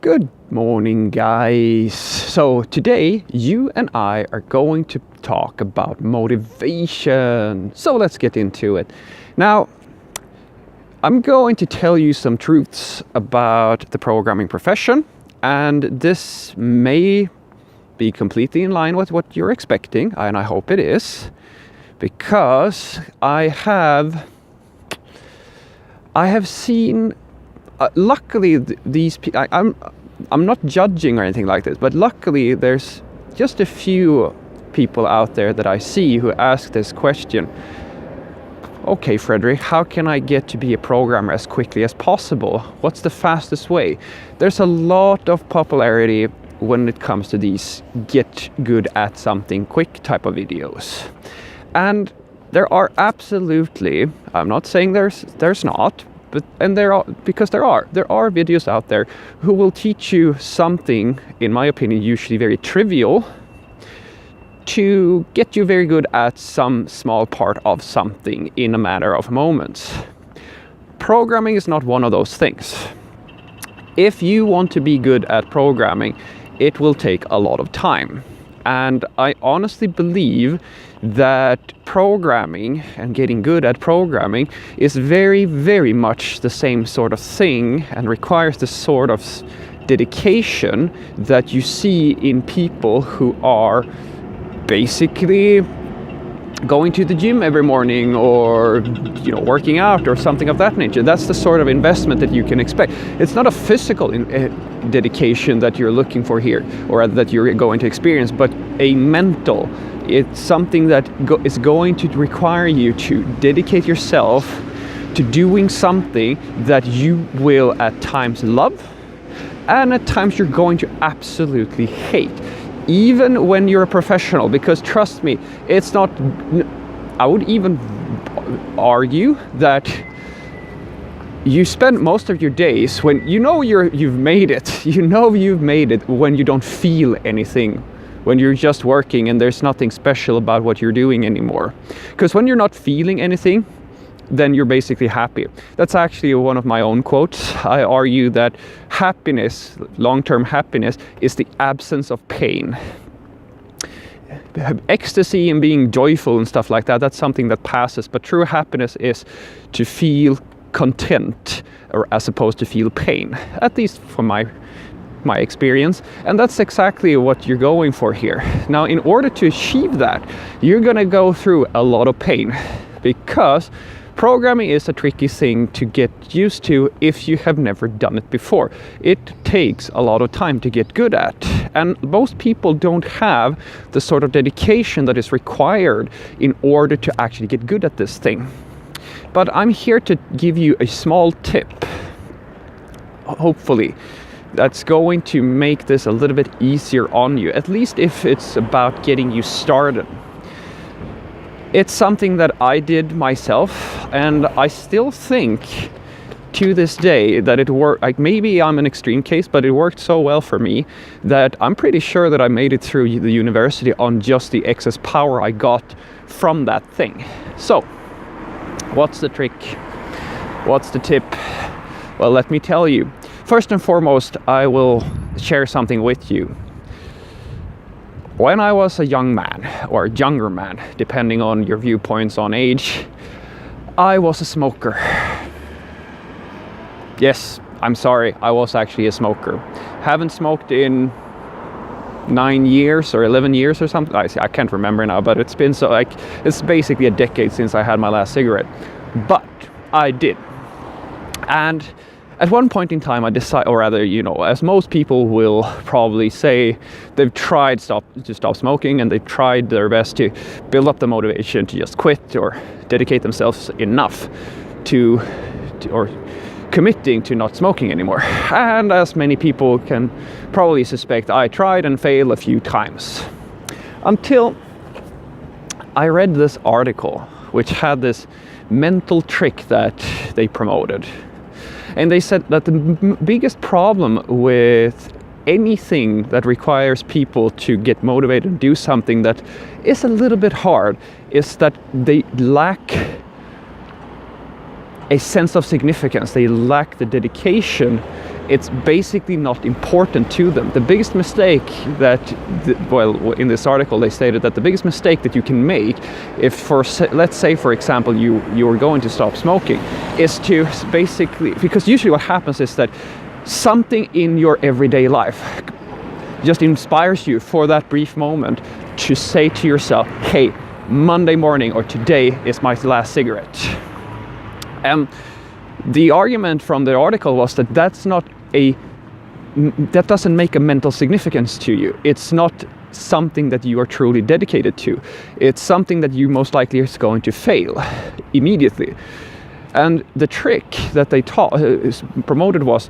Good morning, guys. So today you and I are going to talk about motivation. So let's get into it. Now, I'm going to tell you some truths about the programming profession, and this may be completely in line with what you're expecting, and I hope it is, because I have seen. Luckily, these people. I'm not judging or anything like this, but luckily there's just a few people out there that I see who ask this question. Okay, Fredrik, how can I get to be a programmer as quickly as possible? What's the fastest way? There's a lot of popularity when it comes to these get good at something quick type of videos. And there are absolutely, I'm not saying there's not, there are videos out there who will teach you something, in my opinion, usually very trivial, to get you very good at some small part of something in a matter of moments. Programming is not one of those things. If you want to be good at programming, it will take a lot of time. And I honestly believe that programming and getting good at programming is very, very much the same sort of thing and requires the sort of dedication that you see in people who are basically going to the gym every morning or working out or something of that nature. That's the sort of investment that you can expect. It's not a physical dedication that you're looking for here or that you're going to experience, but a mental. It's something that is going to require you to dedicate yourself to doing something that you will at times love and at times you're going to absolutely hate. Even when you're a professional, because trust me, it's not, I would even argue that you spend most of your days when you've made it when you don't feel anything, when you're just working and there's nothing special about what you're doing anymore. Because when you're not feeling anything, then you're basically happy. That's actually one of my own quotes. I argue that happiness, long-term happiness, is the absence of pain. Ecstasy and being joyful and stuff like that, that's something that passes. But true happiness is to feel content, or as opposed to feel pain. At least from my experience. And that's exactly what you're going for here. Now, in order to achieve that, you're gonna go through a lot of pain, because programming is a tricky thing to get used to if you have never done it before. It takes a lot of time to get good at, and most people don't have the sort of dedication that is required in order to actually get good at this thing. But I'm here to give you a small tip, hopefully, that's going to make this a little bit easier on you, at least if it's about getting you started. It's something that I did myself, and I still think to this day that it worked. Like, maybe I'm an extreme case, but it worked so well for me that I'm pretty sure that I made it through the university on just the excess power I got from that thing. So, what's the trick? What's the tip? Well, let me tell you. First and foremost, I will share something with you. When I was a young man, or younger man, depending on your viewpoints on age, I was a smoker. Yes, I'm sorry, I was actually a smoker. Haven't smoked in 9 years or 11 years or something. I can't remember now, but it's been it's basically a decade since I had my last cigarette. But I did. And at one point in time, I decided, or rather, as most people will probably say, they've tried to stop smoking, and they've tried their best to build up the motivation to just quit or dedicate themselves enough to committing to not smoking anymore. And as many people can probably suspect, I tried and failed a few times. Until I read this article, which had this mental trick that they promoted. And they said that the biggest problem with anything that requires people to get motivated and do something that is a little bit hard is that they lack a sense of significance. They lack the dedication. It's basically not important to them. The biggest mistake that, in this article they stated that the biggest mistake that you can make if, let's say for example, you're going to stop smoking, is to basically, because usually what happens is that something in your everyday life just inspires you for that brief moment to say to yourself, hey, Monday morning or today is my last cigarette. The argument from the article was that that doesn't make a mental significance to you. It's not something that you are truly dedicated to. It's something that you most likely is going to fail immediately. And the trick that they promoted was,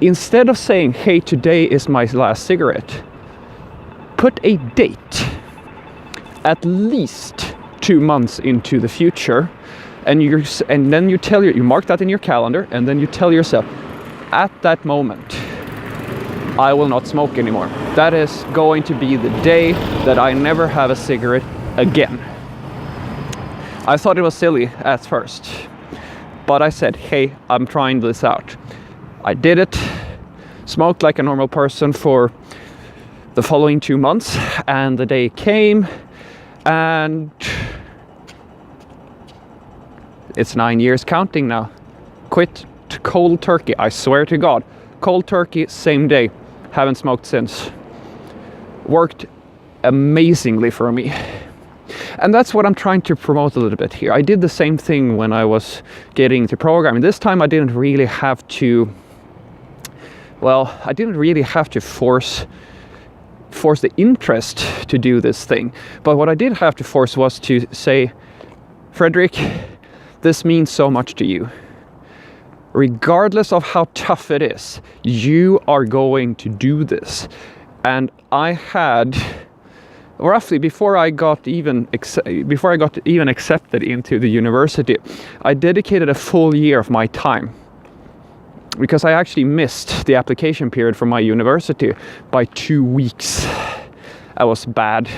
instead of saying, hey, today is my last cigarette, put a date at least 2 months into the future, and then you mark that in your calendar, and then you tell yourself, at that moment, I will not smoke anymore. That is going to be the day that I never have a cigarette again. I thought it was silly at first, but I said, hey, I'm trying this out. I did it, smoked like a normal person for the following 2 months, and the day came, and it's 9 years counting now. Quit cold turkey, I swear to God. Cold turkey, same day. Haven't smoked since. Worked amazingly for me. And that's what I'm trying to promote a little bit here. I did the same thing when I was getting into programming. This time I didn't really have to, force the interest to do this thing. But what I did have to force was to say, Fredrik, this means so much to you. Regardless of how tough it is, you are going to do this. And I had, roughly before I got even accepted into the university, I dedicated a full year of my time, because I actually missed the application period for my university by 2 weeks. I was bad.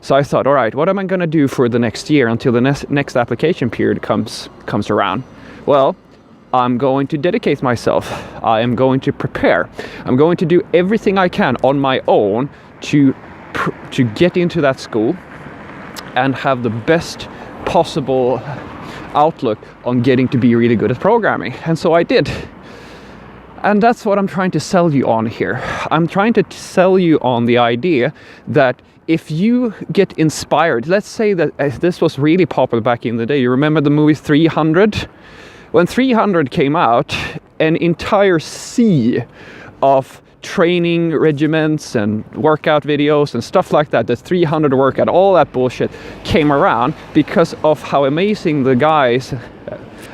So I thought, all right, what am I going to do for the next year until the next application period comes around? Well, I'm going to dedicate myself. I am going to prepare. I'm going to do everything I can on my own to get into that school and have the best possible outlook on getting to be really good at programming. And so I did. And that's what I'm trying to sell you on here. I'm trying to sell you on the idea that if you get inspired, let's say that this was really popular back in the day. You remember the movie 300? When 300 came out, an entire sea of training regiments and workout videos and stuff like that, the 300 workout, all that bullshit came around because of how amazing the guys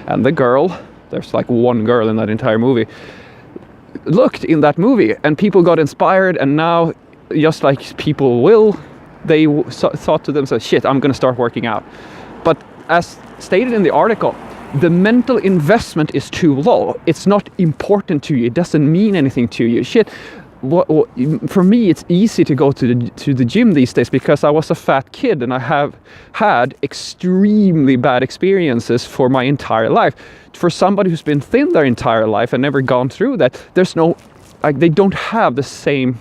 and the girl, there's like one girl in that entire movie, looked in that movie, and people got inspired, and now, just like people will, they thought to themselves, shit, I'm gonna start working out. But as stated in the article, the mental investment is too low. It's not important to you. It doesn't mean anything to you. Shit. For me, it's easy to go to the gym these days because I was a fat kid and I have had extremely bad experiences for my entire life. For somebody who's been thin their entire life and never gone through that, they don't have the same.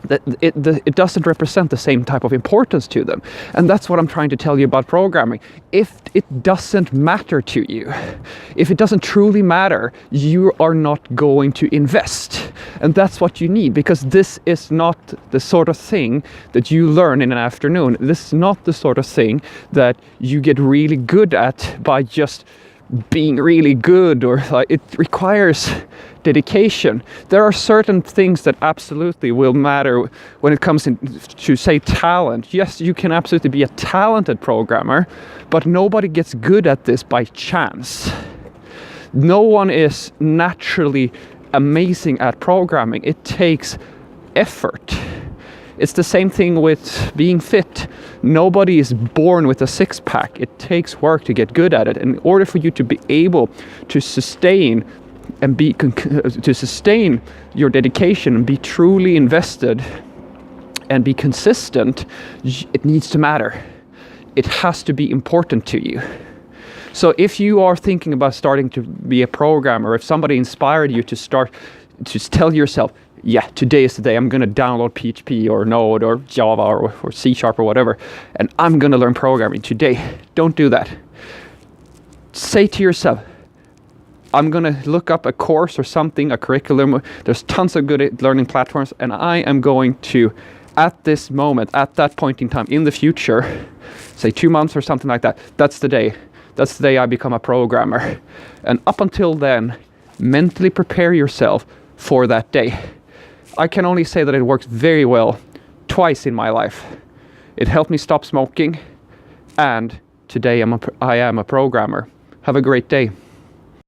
It doesn't represent the same type of importance to them. And that's what I'm trying to tell you about programming. If it doesn't matter to you, if it doesn't truly matter, you are not going to invest. And that's what you need, because this is not the sort of thing that you learn in an afternoon. This is not the sort of thing that you get really good at by just being really good, or it requires dedication. There are certain things that absolutely will matter when it comes to, say, talent. Yes, you can absolutely be a talented programmer, but nobody gets good at this by chance. No one is naturally amazing at programming. It takes effort. It's the same thing with being fit. Nobody is born with a six-pack. It takes work to get good at it. And in order for you to be able to sustain your dedication and be truly invested and be consistent, it needs to matter. It has to be important to you. So if you are thinking about starting to be a programmer, if somebody inspired you to start, to tell yourself, yeah, today is the day I'm going to download PHP or Node or Java or C# or whatever, and I'm going to learn programming today. Don't do that. Say to yourself, I'm going to look up a course or something, a curriculum. There's tons of good learning platforms, and I am going to, at this moment, at that point in time, in the future, say 2 months or something like that, that's the day. That's the day I become a programmer. And up until then, mentally prepare yourself for that day. I can only say that it works very well twice in my life. It helped me stop smoking, and today I am a programmer. Have a great day.